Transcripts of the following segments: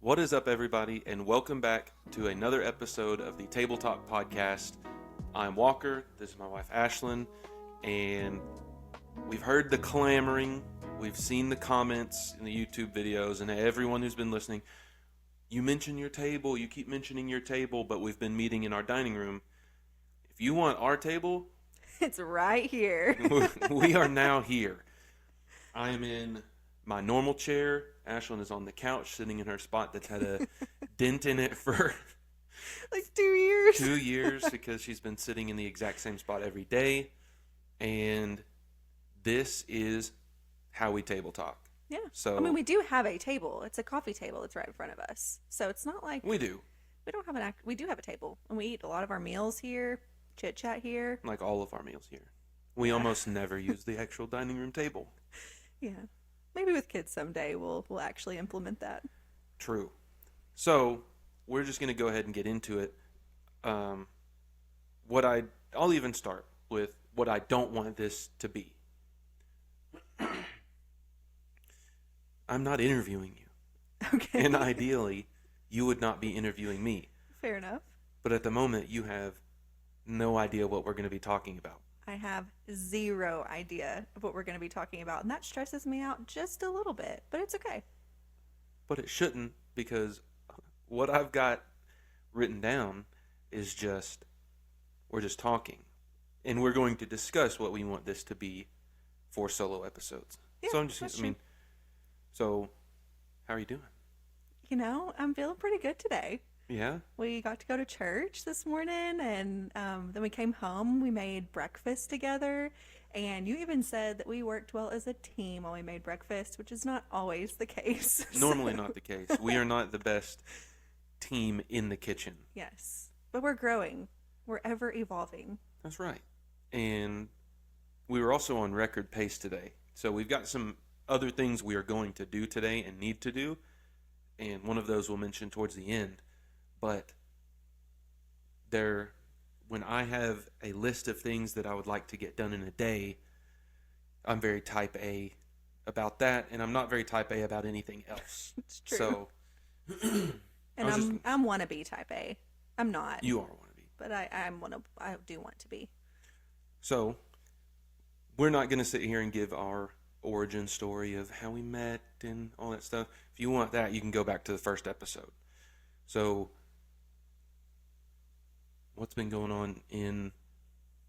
What is up, everybody, and welcome back to another episode of the Table Talk Podcast. I'm Walker, this is my wife Ashlyn, and we've heard the clamoring, we've seen the comments in the YouTube videos, and everyone who's been listening, you mention your table, you keep mentioning your table, but we've been meeting in our dining room. If you want our table, it's right here. we are now here. I am in my normal chair. Ashlyn is on the couch sitting in her spot that's had a dent in it for like 2 years. 2 years because she's been sitting in the exact same spot every day. And this is how we table talk. Yeah. So I mean, we do have a table. It's a coffee table that's right in front of us. So it's not like we do. We don't have we do have a table, and we eat a lot of our meals here, chit chat here. Like all of our meals here. We almost never use the actual dining room table. Yeah. Maybe with kids someday we'll actually implement that. True. So we're just going to go ahead and get into it. I'll even start with what I don't want this to be. I'm not interviewing you. Okay. And ideally, you would not be interviewing me. Fair enough. But at the moment, you have no idea what we're going to be talking about. I have zero idea of what we're going to be talking about, and that stresses me out just a little bit, but it's okay. But it shouldn't, because what I've got written down is we're just talking. And we're going to discuss what we want this to be for solo episodes. Yeah, so so how are you doing? You know, I'm feeling pretty good today. Yeah? We got to go to church this morning, and then we came home. We made breakfast together, and you even said that we worked well as a team while we made breakfast, which is not always the case. Normally not the case. We are not the best team in the kitchen. Yes, but we're growing. We're ever evolving. That's right. And we were also on record pace today. So we've got some other things we are going to do today and need to do, and one of those we'll mention towards the end. But when I have a list of things that I would like to get done in a day, I'm very type A about that, and I'm not very type A about anything else. It's true. So, and I'm wannabe type A. I'm not. You are wannabe, but I do want to be. So, we're not going to sit here and give our origin story of how we met and all that stuff. If you want that, you can go back to the first episode. So, what's been going on in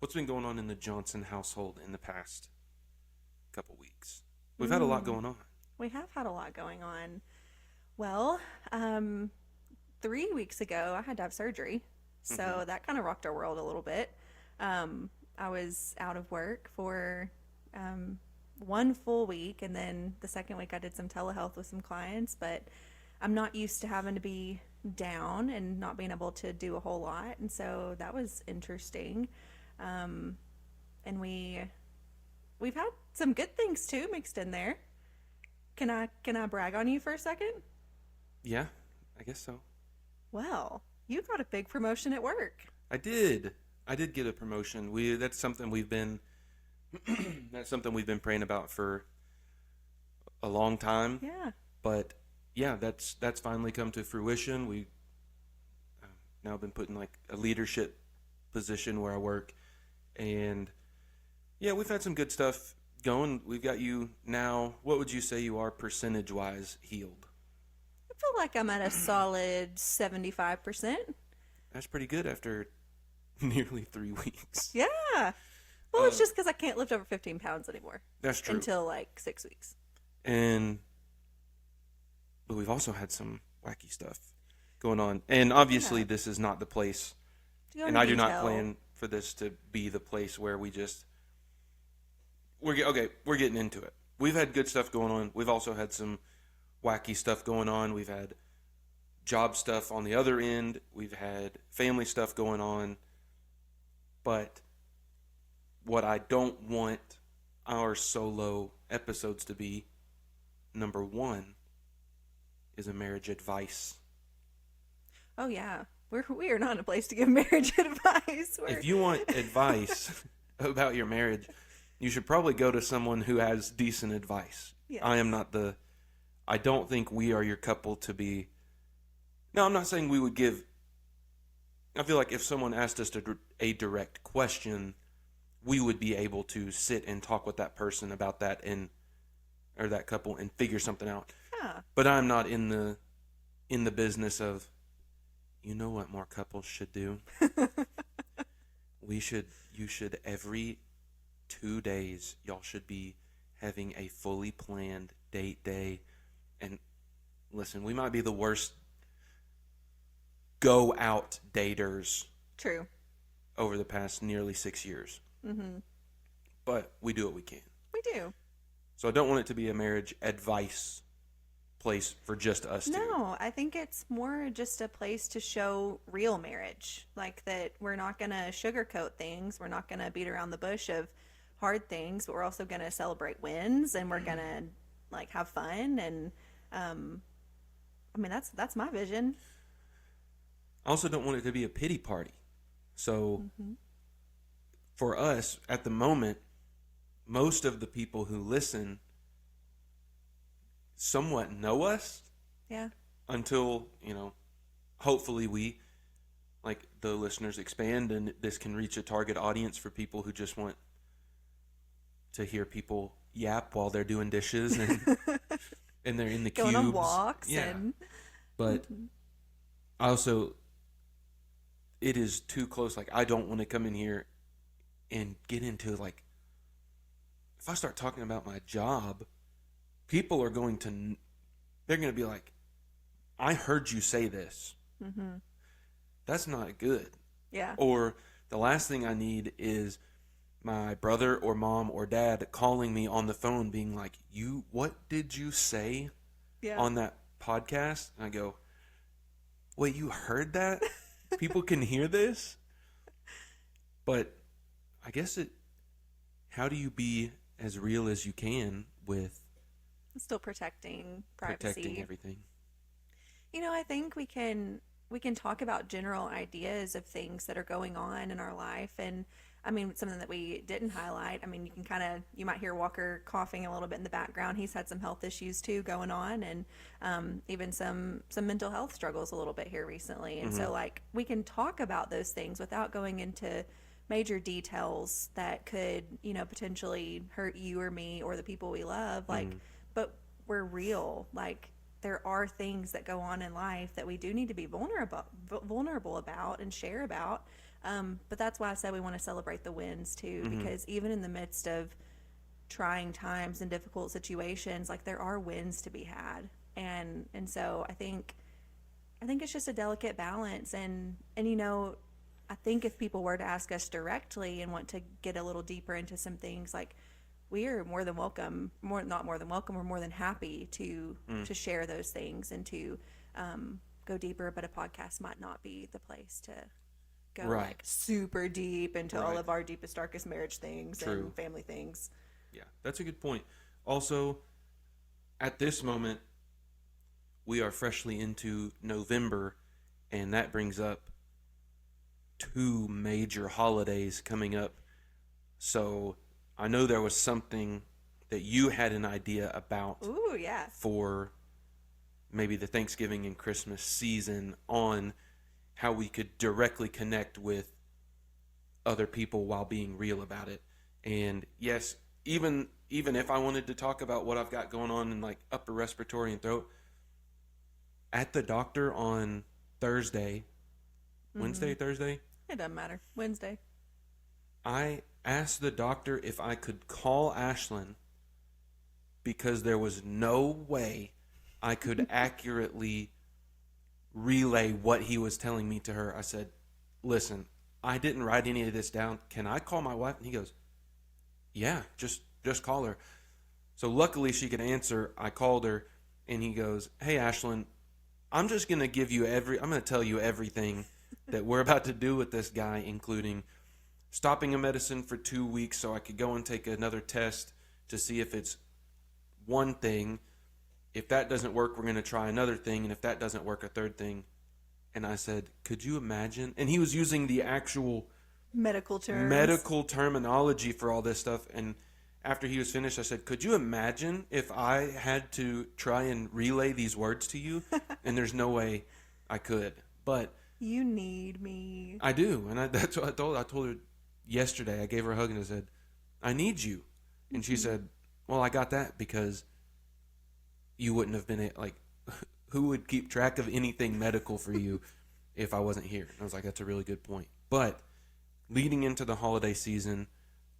the Johnson household in the past couple weeks? We've had a lot going on. We have had a lot going on. Well, 3 weeks ago, I had to have surgery, so that kind of rocked our world a little bit. I was out of work for 1 full week, and then the second week I did some telehealth with some clients, but I'm not used to having to be down and not being able to do a whole lot, and so that was interesting. And we've had some good things too mixed in there. Can I brag on you for a second? Yeah, I guess so. Well, you got a big promotion at work. I did get a promotion. That's something we've been praying about for a long time. Yeah. But yeah, that's finally come to fruition. We now been put in like a leadership position where I work, and yeah, we've had some good stuff going. We've got you now. What would you say you are percentage-wise healed? I feel like I'm at a solid 75%. That's pretty good after nearly 3 weeks. Yeah. Well, it's just because I can't lift over 15 pounds anymore. That's true. Until like 6 weeks. But we've also had some wacky stuff going on. And obviously this is not the place, and I do not plan for this to be the place where we're getting into it. We've had good stuff going on. We've also had some wacky stuff going on. We've had job stuff on the other end. We've had family stuff going on. But what I don't want our solo episodes to be, number one, is a marriage advice. Oh yeah, we are not in a place to give marriage advice. If you want advice about your marriage, you should probably go to someone who has decent advice. Yes. I don't think we are your couple to be Now, I'm not saying we would give. I feel like if someone asked us a direct question, we would be able to sit and talk with that person about that or that couple and figure something out. Yeah. But I'm not in the business of, you know what more couples should do? You should every 2 days, y'all should be having a fully planned date day. And listen, we might be the worst go out daters True. over the past nearly 6 years. Mm-hmm. But we do what we can. We do. So I don't want it to be a marriage advice place for just us two. No, I think it's more just a place to show real marriage. Like that we're not going to sugarcoat things. We're not going to beat around the bush of hard things, but we're also going to celebrate wins and we're going to like have fun. And, I mean, that's my vision. I also don't want it to be a pity party. So for us at the moment, most of the people who listen somewhat know us. Yeah. Until, hopefully we, like the listeners expand and this can reach a target audience for people who just want to hear people yap while they're doing dishes and and they're in the Going cubes. on walks. Yeah. And But also, it is too close. Like, I don't want to come in here and get into, like, if I start talking about my job, people are going to, they're going to be like, I heard you say this. Mm-hmm. That's not good. Yeah. Or the last thing I need is my brother or mom or dad calling me on the phone being like, what did you say on that podcast? And I go, wait, you heard that? People can hear this? But I guess how do you be as real as you can with Still protecting privacy. protecting everything? I think we can talk about general ideas of things that are going on in our life. And I mean, something that we didn't highlight, I mean, you might hear Walker coughing a little bit in the background. He's had some health issues too going on, and even some mental health struggles a little bit here recently. And so like we can talk about those things without going into major details that could, potentially hurt you or me or the people we love. Like, but we're real. Like, there are things that go on in life that we do need to be vulnerable about and share about. But that's why I said we want to celebrate the wins too, because even in the midst of trying times and difficult situations, like there are wins to be had. And so I think it's just a delicate balance. And I think if people were to ask us directly and want to get a little deeper into some things, like, we are more than welcome, we're more than happy to share those things and to go deeper, but a podcast might not be the place to go like super deep into all of our deepest, darkest marriage things and family things. Yeah, that's a good point. Also, at this moment, we are freshly into November, and that brings up 2 major holidays coming up. So I know there was something that you had an idea about. Ooh, yeah. For maybe the Thanksgiving and Christmas season, on how we could directly connect with other people while being real about it. And yes, even if I wanted to talk about what I've got going on in like upper respiratory and throat, at the doctor on Thursday, Thursday? It doesn't matter. Wednesday. I asked the doctor if I could call Ashlyn because there was no way I could accurately relay what he was telling me to her. I said, listen, I didn't write any of this down. Can I call my wife? And he goes, yeah, just call her. So luckily she could answer. I called her and he goes, hey, Ashlyn, I'm just going to I'm going to tell you everything that we're about to do with this guy, including stopping a medicine for 2 weeks so I could go and take another test to see if it's one thing. If that doesn't work, we're going to try another thing. And if that doesn't work, a third thing. And I said, could you imagine? And he was using the actual medical terminology for all this stuff. And after he was finished, I said, could you imagine if I had to try and relay these words to you? And there's no way I could, but You need me. I do, and that's what I told. I told her yesterday. I gave her a hug and I said, "I need you," and she said, "Well, I got that because you wouldn't have been like, who would keep track of anything medical for you if I wasn't here?" And I was like, "That's a really good point." But leading into the holiday season,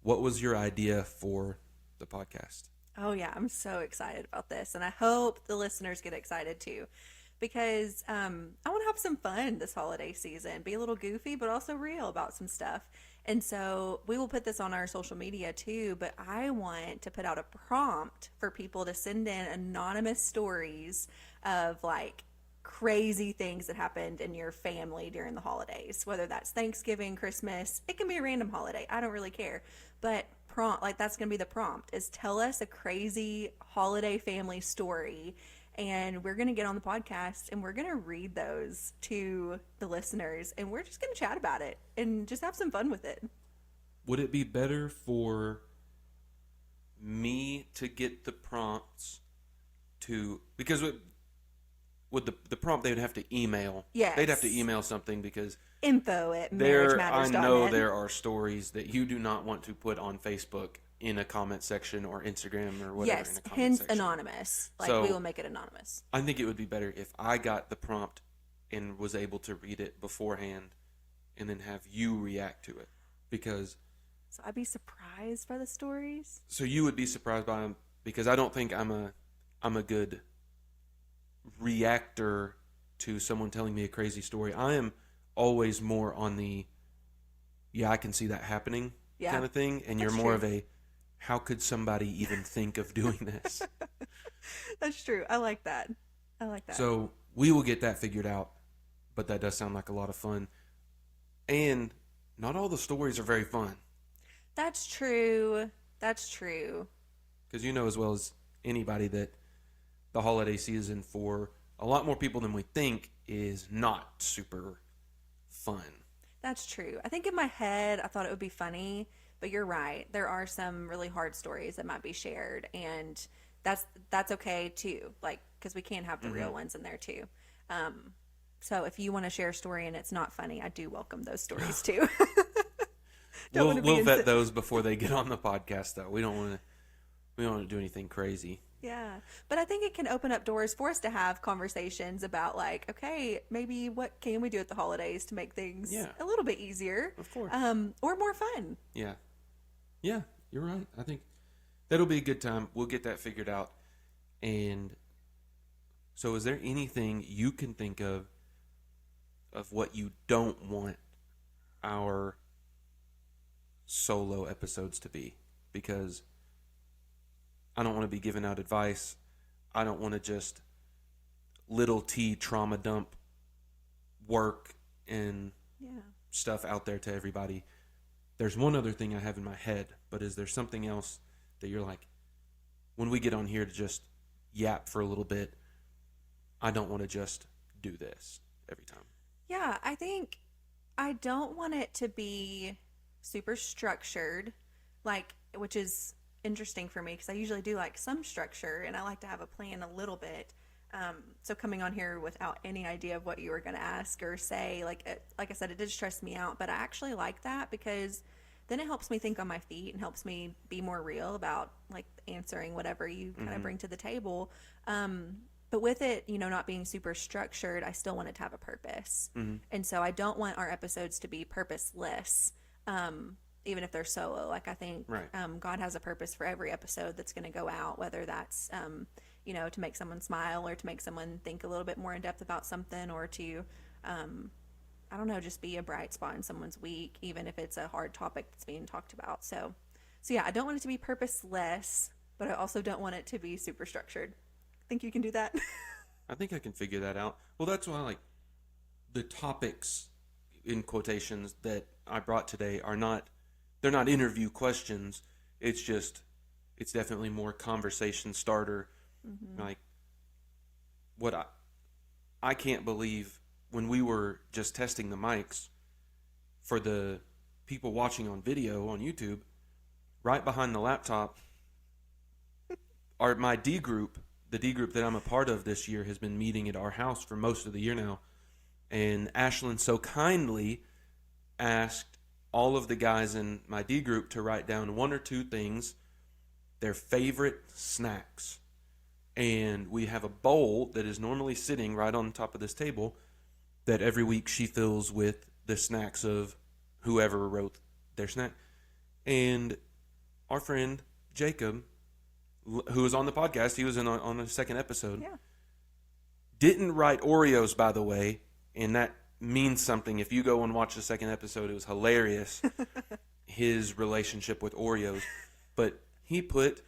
what was your idea for the podcast? Oh, yeah, I'm so excited about this. And I hope the listeners get excited too, because I want to have some fun this holiday season, be a little goofy, but also real about some stuff. And so we will put this on our social media too, but I want to put out a prompt for people to send in anonymous stories of like crazy things that happened in your family during the holidays, whether that's Thanksgiving, Christmas, it can be a random holiday. I don't really care. But prompt, like that's going to be the prompt, is tell us a crazy holiday family story, and we're going to get on the podcast and we're going to read those to the listeners, and we're just going to chat about it and just have some fun with it. Would it be better for me to get the prompts to, because with the prompt they would have to email. Yes. They'd have to email something because Info at I marriagematters.net. know there are stories that you do not want to put on Facebook in a comment section or Instagram or whatever. Yes, in a comment hence section. anonymous. Like So- we will make it anonymous. I think it would be better if I got the prompt and was able to read it beforehand and then have you react to it. Because, So I'd be surprised by the stories. so you would be surprised by them because I don't think I'm a good reactor to someone telling me a crazy story. I am always more on the, yeah, I can see that happening Yeah, kind of thing. And that's you're more true. of a, how could somebody even think of doing this? That's true. I like that. I like that. So we will get that figured out, but that does sound like a lot of fun. And not all the stories are very fun, That's true. That's true. because you know as well as anybody that the holiday season for a lot more people than we think is not super fun. That's true. I think in my head, I thought it would be funny, but you're right. There are some really hard stories that might be shared, and that's okay too. Like, because we can have the real ones in there too. So if you want to share a story and it's not funny, I do welcome those stories too. Don't wanna be We'll vet insen- those before they get on the podcast, though. We don't want to do anything crazy. Yeah. But I think it can open up doors for us to have conversations about like, okay, maybe what can we do at the holidays to make things Yeah. a little bit easier, Of course. or more fun. Yeah. Yeah, you're right. I think that'll be a good time. We'll get that figured out. And so is there anything you can think of what you don't want our solo episodes to be? Because I don't want to be giving out advice. I don't want to just little T trauma dump work and Yeah. stuff out there to everybody. There's one other thing I have in my head, but is there something else that you're like, when we get on here to just yap for a little bit, I don't want to just do this every time? Yeah, I think I don't want it to be super structured, like, which is interesting for me because I usually do like some structure and I like to have a plan a little bit. So coming on here without any idea of what you were going to ask or say, like I said, it did stress me out, but I actually like that because then it helps me think on my feet and helps me be more real about like answering whatever you kind of bring to the table. But with it, not being super structured, I still want it to have a purpose. And so I don't want our episodes to be purposeless, even if they're solo. Like I think Right. God has a purpose for every episode that's going to go out, whether that's, to make someone smile or to make someone think a little bit more in depth about something or to, I don't know, just be a bright spot in someone's week, even if it's a hard topic that's being talked about. So yeah, I don't want it to be purposeless, but I also don't want it to be super structured. Think you can do that? I think I can figure that out. Well, that's why, like, the topics in quotations that I brought today they're not interview questions. It's definitely more conversation starter. Like, what I can't believe when we were just testing the mics for the people watching on video on YouTube, right behind the laptop, my D group, the D group that I'm a part of this year, has been meeting at our house for most of the year now. And Ashlyn so kindly asked all of the guys in my D group to write down one or two things, their favorite snacks. And we have a bowl that is normally sitting right on top of this table that every week she fills with the snacks of whoever wrote their snack. And our friend Jacob, who was on the podcast, he was on the second episode, Yeah. didn't write Oreos, by the way, and that means something. If you go and watch the second episode, it was hilarious, his relationship with Oreos. But he put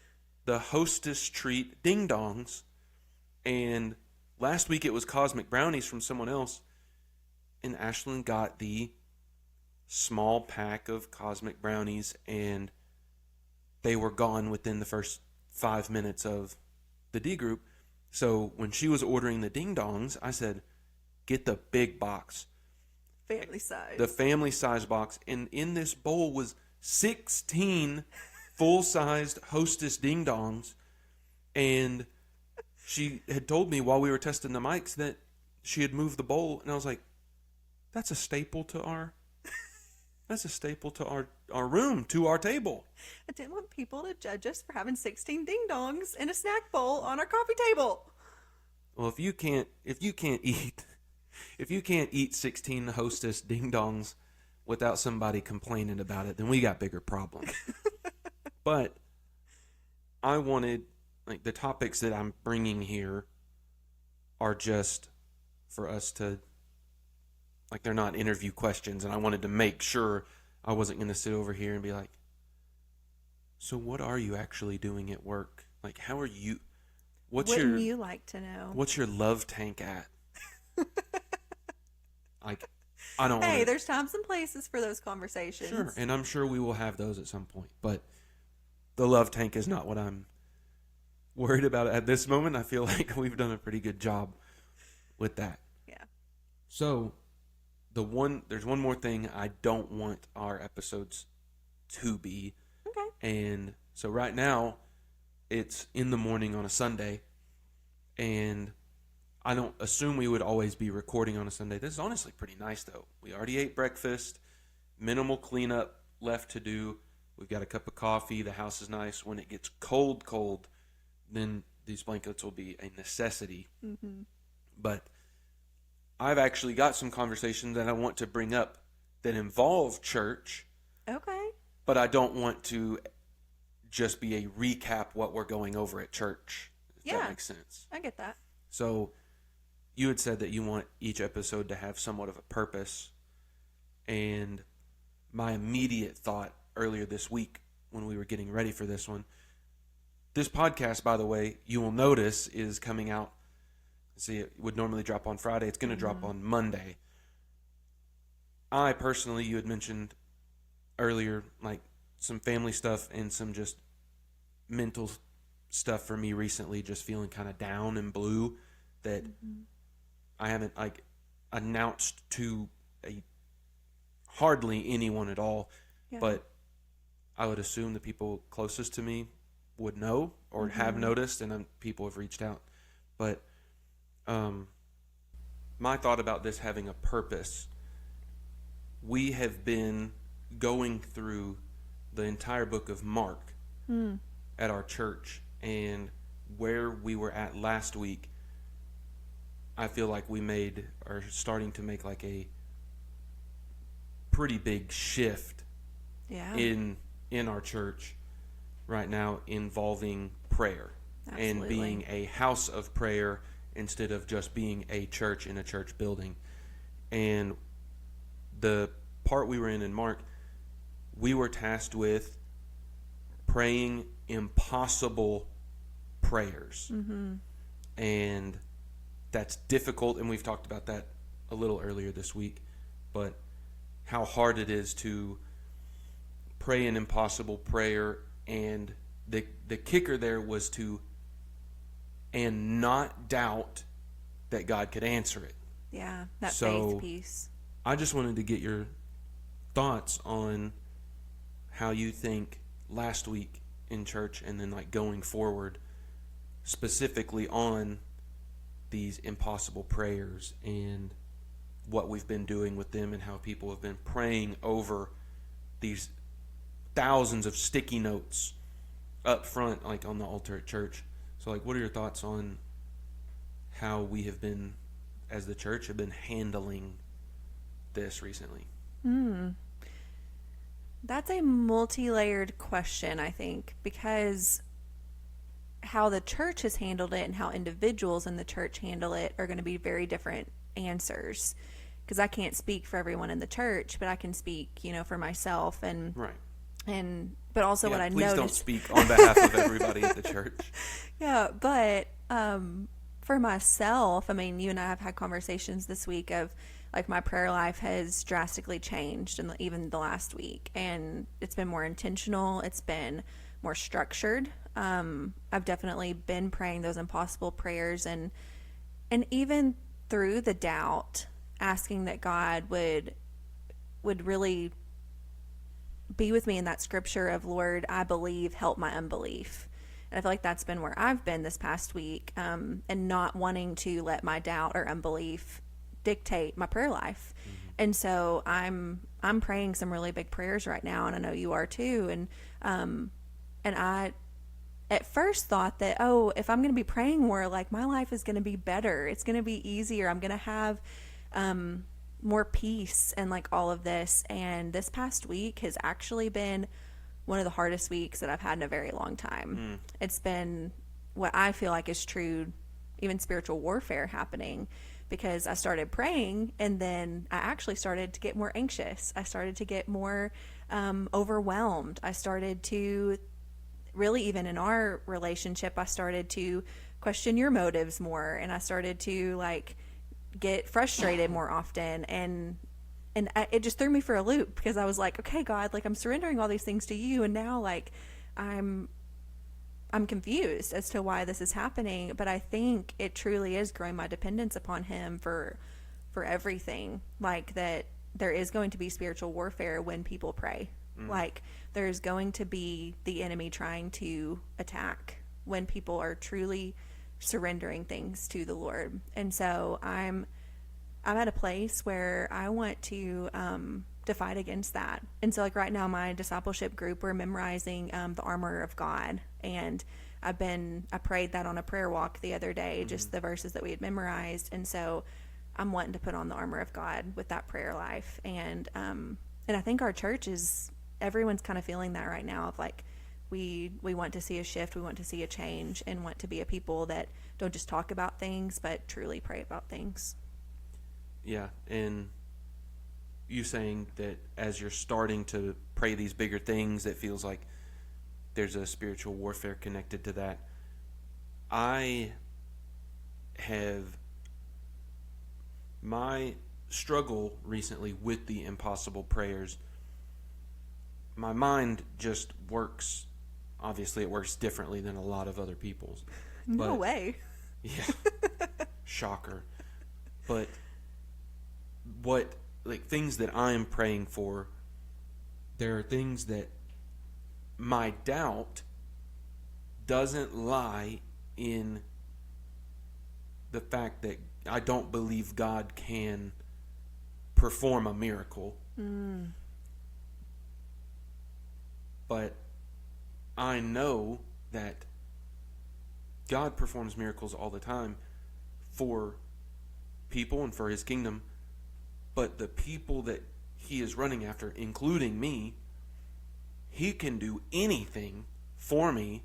the Hostess treat Ding Dongs, and last week it was Cosmic Brownies from someone else, and Ashlyn got the small pack of Cosmic Brownies, and they were gone within the first 5 minutes of the D group. So when she was ordering the Ding Dongs, I said, get the big box, Family size. the family size box. And in this bowl was 16 full-sized Hostess Ding Dongs. And she had told me while we were testing the mics that she had moved the bowl. And I was like, that's a staple to our room, to our table. I didn't want people to judge us for having 16 ding dongs in a snack bowl on our coffee table. Well, if you can't eat 16 Hostess Ding Dongs without somebody complaining about it, then we got bigger problems. But I wanted, like, the topics that I'm bringing here are just for us to, like, they're not interview questions, and I wanted to make sure I wasn't going to sit over here and be like, so what are you actually doing at work? Like, how are you? Wouldn't you like to know? What's your love tank at? Like, I don't. Hey, there's times and places for those conversations. Sure, and I'm sure we will have those at some point. But the love tank is not what I'm worried about at this moment. I feel like we've done a pretty good job with that. Yeah. So, there's one more thing I don't want our episodes to be. Okay. And so right now, it's in the morning on a Sunday, and I don't assume we would always be recording on a Sunday. This is honestly pretty nice, though. We already ate breakfast, minimal cleanup left to do. We've got a cup of coffee. The house is nice. When it gets cold, then these blankets will be a necessity. Mm-hmm. But I've actually got some conversations that I want to bring up that involve church, Okay. but I don't want to just be a recap what we're going over at church, if that makes sense. I get that. So you had said that you want each episode to have somewhat of a purpose, and my immediate thought earlier this week when we were getting ready for this one, this podcast, by the way, you will notice is coming out. See, it would normally drop on Friday. It's going to drop on Monday. I personally, you had mentioned earlier, like some family stuff and some just mental stuff for me recently, just feeling kind of down and blue, that I haven't like announced to hardly anyone at all. Yeah. But I would assume the people closest to me would know or have noticed, and people have reached out. But my thought about this having a purpose, we have been going through the entire book of Mark at our church, and where we were at last week, I feel like we are starting to make like a pretty big shift in our church right now, involving prayer. Absolutely. And being a house of prayer instead of just being a church in a church building. And the part we were in Mark, we were tasked with praying impossible prayers. And that's difficult, and we've talked about that a little earlier this week, but how hard it is to pray an impossible prayer. And the kicker there was and not doubt that God could answer it. Yeah, that So, faith piece. I just wanted to get your thoughts on how you think last week in church, and then like going forward, specifically on these impossible prayers and what we've been doing with them and how people have been praying over these thousands of sticky notes up front, like on the altar at church. So, like, what are your thoughts on how we have been, as the church, have been handling this recently? That's a multi-layered question, I think, because how the church has handled it and how individuals in the church handle it are going to be very different answers. Because I can't speak for everyone in the church, but I can speak, for myself Right. but also what I Please noticed. don't speak on behalf of everybody at the church. Yeah, but for myself, I mean, you and I have had conversations this week of like my prayer life has drastically changed in even the last week, and it's been more intentional. It's been more structured. I've definitely been praying those impossible prayers, and even through the doubt, asking that God would really be with me in that scripture of, Lord, I believe, help my unbelief. And I feel like that's been where I've been this past week, and not wanting to let my doubt or unbelief dictate my prayer life. And so I'm praying some really big prayers right now, and I know you are too. And I at first thought that, if I'm going to be praying more, like my life is going to be better. It's going to be easier. I'm going to have more peace and like all of this. And this past week has actually been one of the hardest weeks that I've had in a very long time. It's been what I feel like is true, even spiritual warfare happening, because I started praying and then I actually started to get more anxious. I started to get more overwhelmed. I started to really, even in our relationship, I started to question your motives more, and I started to like get frustrated more often, and it just threw me for a loop, because I was like, okay, God, like I'm surrendering all these things to you, and now like I'm confused as to why this is happening. But I think it truly is growing my dependence upon him for everything. Like that there is going to be spiritual warfare when people pray. Like there's going to be the enemy trying to attack when people are truly surrendering things to the Lord. And so I'm at a place where I want to fight against that. And so like right now, my discipleship group, we're memorizing the armor of God. And I prayed that on a prayer walk the other day, just the verses that we had memorized. And so I'm wanting to put on the armor of God with that prayer life. And I think our church everyone's kind of feeling that right now, of like, we want to see a shift, we want to see a change, and want to be a people that don't just talk about things, but truly pray about things. Yeah, and you saying that as you're starting to pray these bigger things, it feels like there's a spiritual warfare connected to that. I have my struggle recently with the impossible prayers. My mind just works, obviously it works differently than a lot of other people's. No way. Yeah. Shocker. But things that I'm praying for, there are things that my doubt doesn't lie in the fact that I don't believe God can perform a miracle. But I know that God performs miracles all the time for people and for his kingdom. But the people that he is running after, including me, he can do anything for me.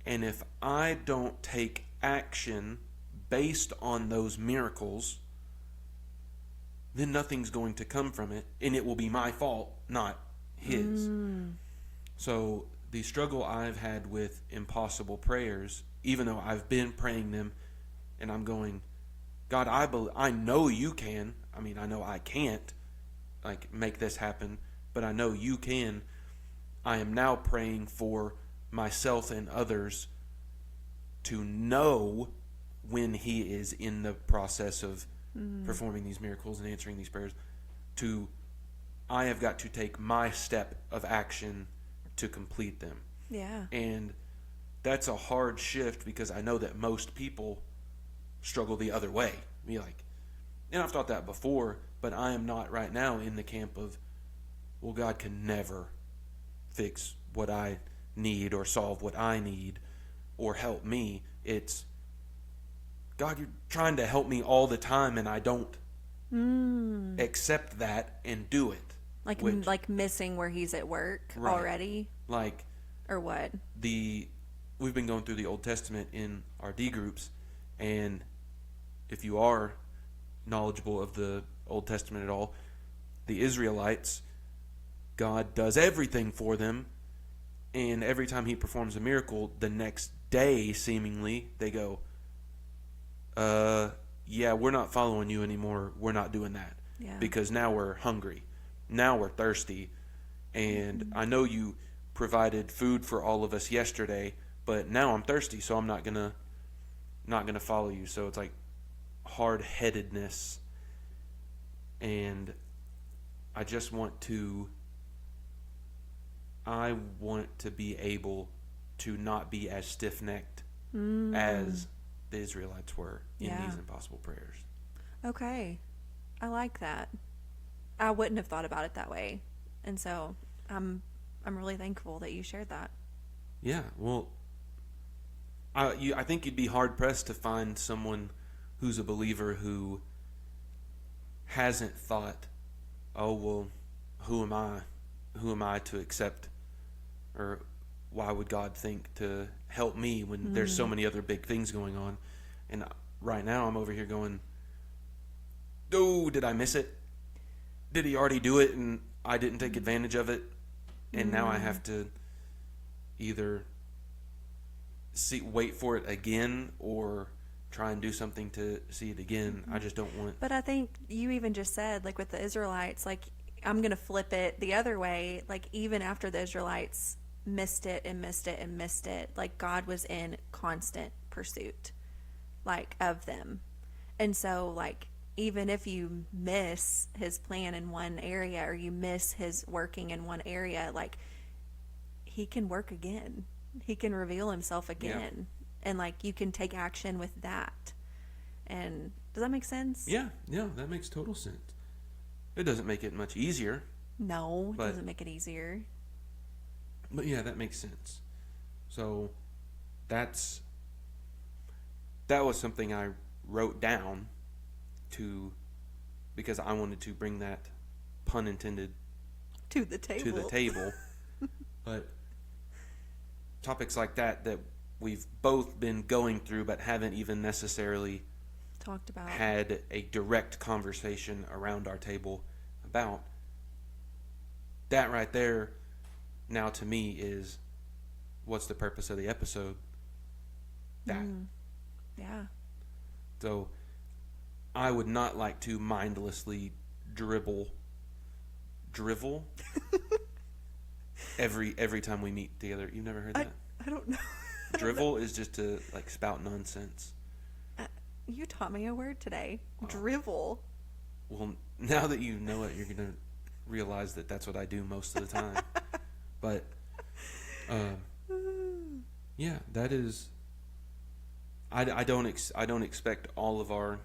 And if I don't take action based on those miracles, then nothing's going to come from it. And it will be my fault, not his. So the struggle I've had with impossible prayers, even though I've been praying them and I'm going, God, I know you can. I mean, I know I can't like make this happen, but I know you can. I am now praying for myself and others to know when he is in the process of performing these miracles and answering these prayers, I have got to take my step of action to complete them. Yeah. And that's a hard shift, because I know that most people struggle the other way. Be like, And I've thought that before, but I am not right now in the camp of, well, God can never fix what I need or solve what I need or help me. It's, God, you're trying to help me all the time, and I don't accept that and do it. Like Which, like missing where he's at work Right. already, like, or what? we've been going through the Old Testament in our D groups, and if you are knowledgeable of the Old Testament at all, the Israelites, God does everything for them, and every time he performs a miracle, the next day, seemingly, they go, yeah, we're not following you anymore. We're not doing that. Yeah. Because now we're hungry. Now we're thirsty. And I know you provided food for all of us yesterday, but now I'm thirsty, so I'm not gonna follow you. So it's like hard-headedness, and I want to be able to not be as stiff-necked as the Israelites were in Yeah. these impossible prayers. Okay. I like that. I wouldn't have thought about it that way. And so I'm really thankful that you shared that. Yeah, well, I think you'd be hard-pressed to find someone who's a believer who hasn't thought, oh, well, who am I? Who am I to accept, or why would God think to help me when there's so many other big things going on? And right now I'm over here going, oh, did I miss it? Did he already do it and I didn't take advantage of it? And now I have to either wait for it again or try and do something to see it again. I just don't want... But I think you even just said, like with the Israelites, like I'm going to flip it the other way. Like even after the Israelites missed it and missed it and missed it, like God was in constant pursuit, like of them. And so like even if you miss his plan in one area or you miss his working in one area, like he can work again. He can reveal himself again. And like you can take action with that. And does that make sense? Yeah, that makes total sense. It doesn't make it much easier, No, it But- doesn't make it easier. but yeah, that makes sense. So that was something I wrote down because I wanted to bring that, pun intended, To the table. to the table. But topics like that we've both been going through but haven't even necessarily Talked about. had a direct conversation around our table about, that right there now to me is, what's the purpose of the episode? That. Yeah. So I would not like to mindlessly drivel every time we meet together. You've never heard that? I don't know. Drivel is just to like spout nonsense. You taught me a word today. Drivel. Well, now that you know it, you're going to realize that that's what I do most of the time. But yeah, that is. I don't expect all of our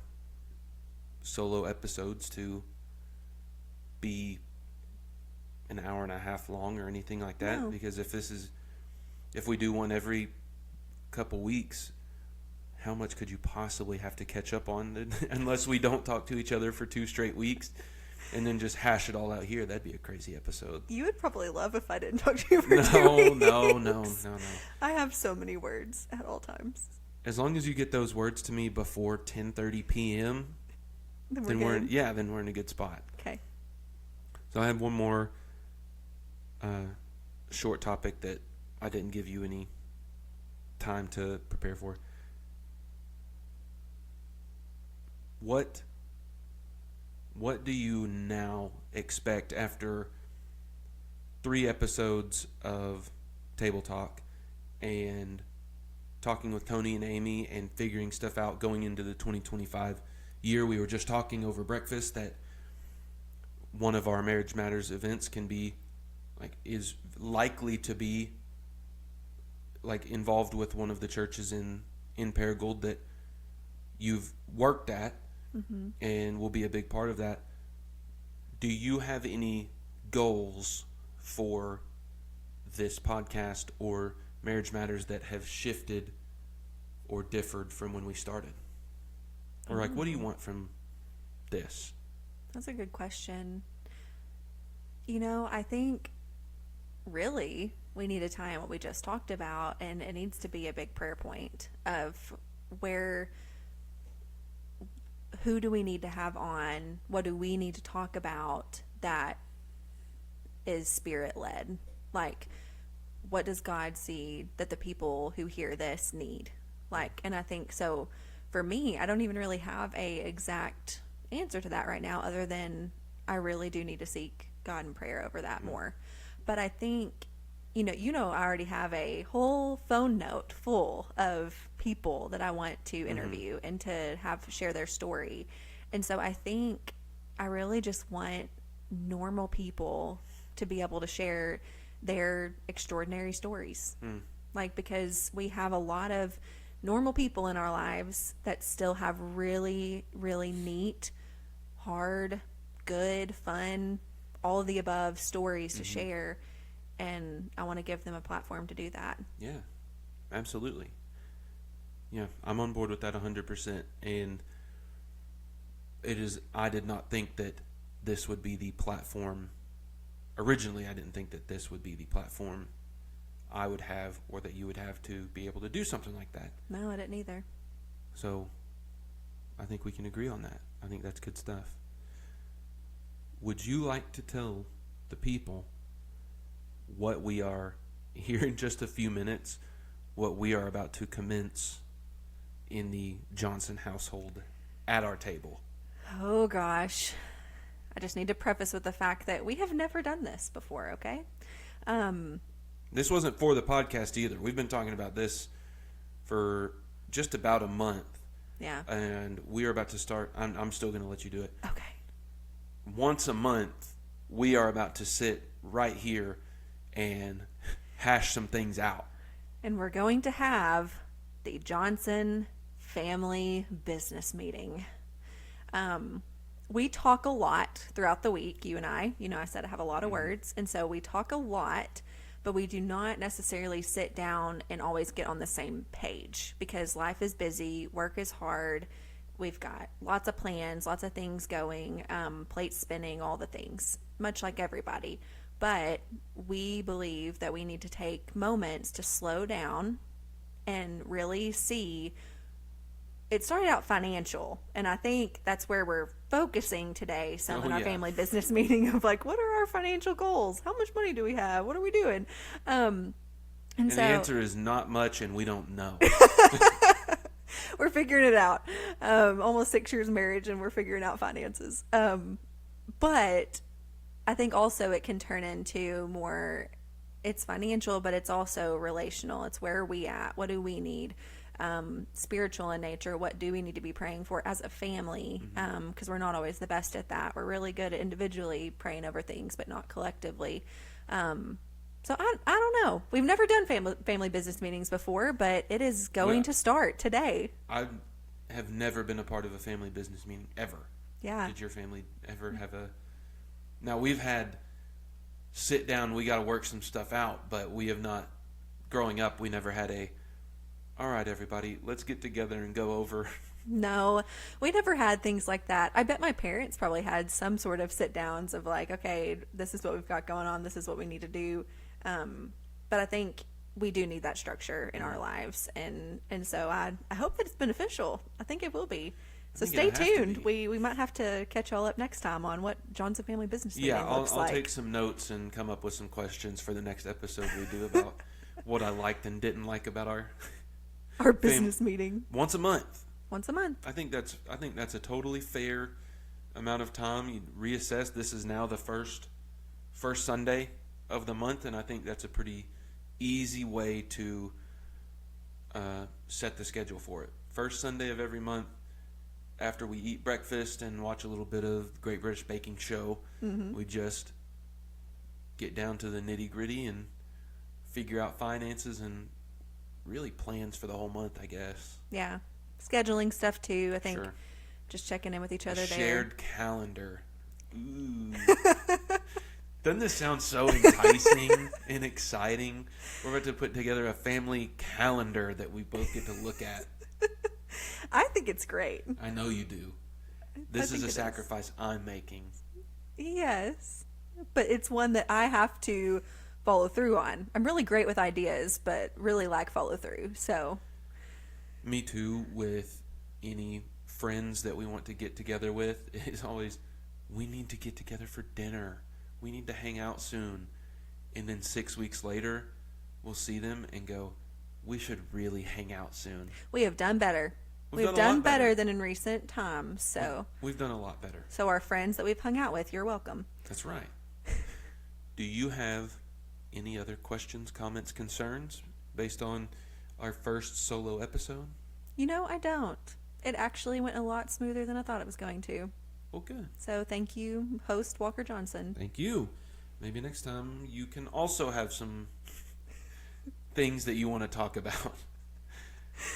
solo episodes to be an hour and a half long or anything like that. No. Because if we do one every couple weeks, how much could you possibly have to catch up on unless we don't talk to each other for 2 straight weeks and then just hash it all out here? That'd be a crazy episode. You would probably love if I didn't talk to you for 2 weeks. No. I have so many words at all times. As long as you get those words to me before 10:30 p.m., Then we're good. then we're in a good spot. Okay. So I have one more short topic that I didn't give you any time to prepare for. What do you now expect after 3 episodes of Table Talk and talking with Tony and Amy and figuring stuff out going into the 2025 year? We were just talking over breakfast that one of our Marriage Matters events is likely to be involved with one of the churches in Paragould that you've worked at. and will be a big part of that. Do you have any goals for this podcast or Marriage Matters that have shifted or differed from when we started? Or like, what do you want from this? That's a good question. I think really we need to tie in what we just talked about, and it needs to be a big prayer point of who do we need to have on? What do we need to talk about that is spirit led? Like, what does God see that the people who hear this need? Like, and I think so for me, I don't even really have a exact answer to that right now, other than I really do need to seek God in prayer over that more. But I think, I already have a whole phone note full of people that I want to interview and to have share their story. And so I think I really just want normal people to be able to share their extraordinary stories. Like, because we have a lot of normal people in our lives that still have really, really neat, hard, good, fun, all of the above stories to share. And I want to give them a platform to do that. Yeah, absolutely. Yeah, I'm on board with that 100%. And I did not think that this would be the platform. Originally, I didn't think that this would be the platform I would have, or that you would have, to be able to do something like that. No, I didn't either. So I think we can agree on that. I think that's good stuff. Would you like to tell the people what we are, here in just a few minutes, what we are about to commence in the Johnson household at our table? Oh gosh. I just need to preface with the fact that we have never done this before, okay? This wasn't for the podcast either. We've been talking about this for just about a month. Yeah. And we are about to start. I'm still going to let you do it. Okay. Once a month, we are about to sit right here and hash some things out. And we're going to have the Johnson family business meeting. We talk a lot throughout the week, you and I. I said I have a lot of words. And so we talk a lot, but we do not necessarily sit down and always get on the same page, because life is busy, work is hard. We've got lots of plans, lots of things going, plates spinning, all the things, much like everybody. But we believe that we need to take moments to slow down and really see. It started out financial, and I think that's where we're focusing today, some in our family business meeting, of like, what are our financial goals? How much money do we have? What are we doing? And so the answer is not much, and we don't know. We're figuring it out. Almost 6 years of marriage, and we're figuring out finances. But I think also it can turn into more, it's financial, but it's also relational. It's where are we at? What do we need? Spiritual in nature. What do we need to be praying for as a family? Because we're not always the best at that. We're really good at individually praying over things, but not collectively. So I don't know. We've never done family business meetings before, but it is going to start today. I have never been a part of a family business meeting, ever. Yeah. Did your family ever have a... Now, we've had sit down, we got to work some stuff out, but we have not... Growing up, we never had a, all right, everybody, let's get together and go over... No, we never had things like that. I bet my parents probably had some sort of sit downs of like, okay, this is what we've got going on. This is what we need to do. But I think we do need that structure in our lives. And so I hope that it's beneficial. I think it will be. So stay tuned. We might have to catch y'all up next time on what Johnson Family Business Meeting looks like. I'll take some notes and come up with some questions for the next episode we do about what I liked and didn't like about our business meeting. Once a month. Once a month. I think that's a totally fair amount of time. You reassess. This is now the first Sunday of the month, and I think that's a pretty easy way to set the schedule for it. First Sunday of every month, after we eat breakfast and watch a little bit of the Great British Baking Show, we just get down to the nitty-gritty and figure out finances and really plans for the whole month, I guess. Yeah. Scheduling stuff too. I think Just checking in with each A other shared calendar. Ooh. Doesn't this sound so enticing and exciting? We're about to put together a family calendar that we both get to look at. there. I think it's great. I know you do. This is think a it is. sacrifice I'm making. Yes. But it's one that I have to follow through on. I'm really great with ideas, but really lack follow through. So, Me too, with any friends that we want to get together with. It's always, we need to get together for dinner. We need to hang out soon. And then 6 weeks later, we'll see them and go, we should really hang out soon. we have done better. We've We've done a lot done better better. than in recent times. So, We've done a lot better. our friends that we've hung out with, you're welcome. That's right. Do you have any other questions, comments, concerns based on our first solo episode? You know, I don't. It actually went a lot smoother than I thought it was going to. Well, good. So, thank you, host Walker Johnson. Thank you. Maybe next time you can also have some things that you want to talk about.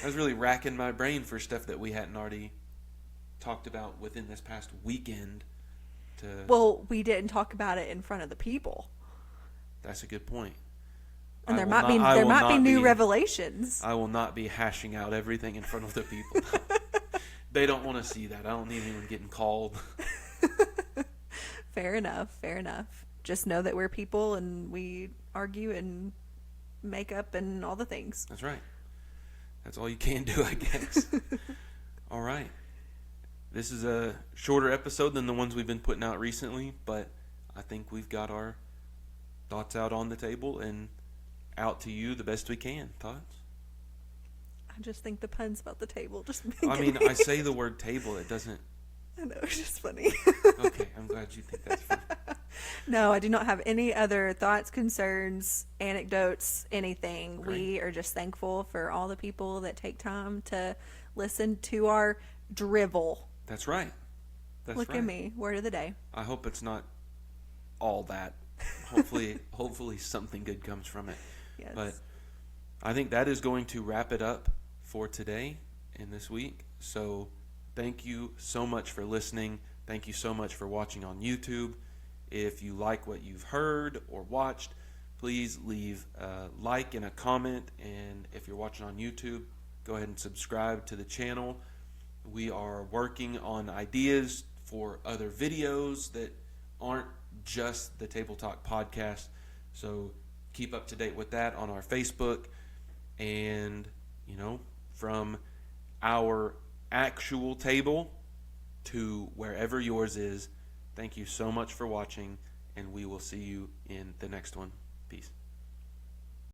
I was really racking my brain for stuff that we hadn't already talked about within this past weekend. Well, we didn't talk about it in front of the people. That's a good point. And I there will might not- be I there will might be not new revelations. I will not be hashing out everything in front of the people. They don't want to see that. I don't need anyone getting called. Fair enough. Fair enough. Just know that we're people and we argue and make up and all the things. That's right. That's all you can do, I guess. All right. This is a shorter episode than the ones we've been putting out recently, but I think we've got our thoughts out on the table and out to you the best we can. Thoughts? I just think the puns about the table just make I mean, it. I say the word table. It doesn't. I know, it's just funny. Okay, I'm glad you think that's funny. No, I do not have any other thoughts, concerns, anecdotes, anything. Great. We are just thankful for all the people that take time to listen to our drivel. That's right. That's Look right. at me, word of the day. I hope it's not all that. Hopefully something good comes from it. Yes. But I think that is going to wrap it up for today and this week. So thank you so much for listening. Thank you so much for watching on YouTube. If you like what you've heard or watched, please leave a like and a comment. And if you're watching on YouTube, go ahead and subscribe to the channel. We are working on ideas for other videos that aren't just the Table Talk podcast. So keep up to date with that on our Facebook. And, from our actual table to wherever yours is, thank you so much for watching, and we will see you in the next one. Peace.